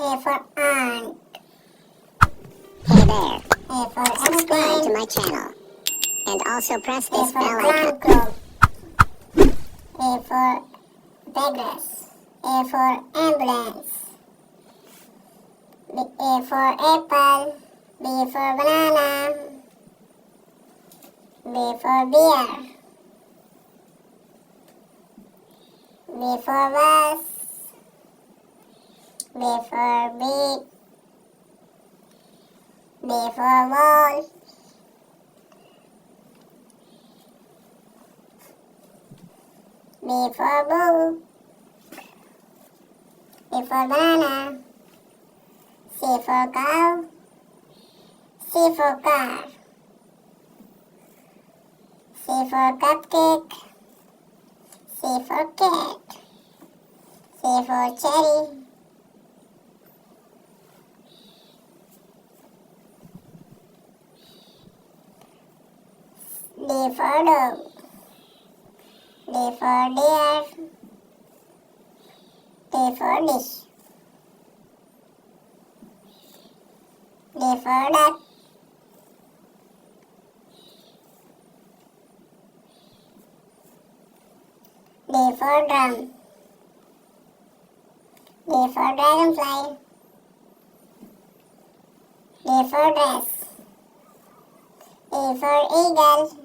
A for ant. Hey there, A for subscribe to aeroplane. my channel and also press A this for bell icon. ground crop. A for beggars. A for ambulance. A for apple. B for banana. B for beer. B for bus. B for beak. B for ball. B for book. A for banana. C for cow. C for car. C for cupcake. C for cat. C for cherry. D for dog. D for deer. D for dish. D for duck. D for drum. D for dragonfly. D for dress. E for eagle.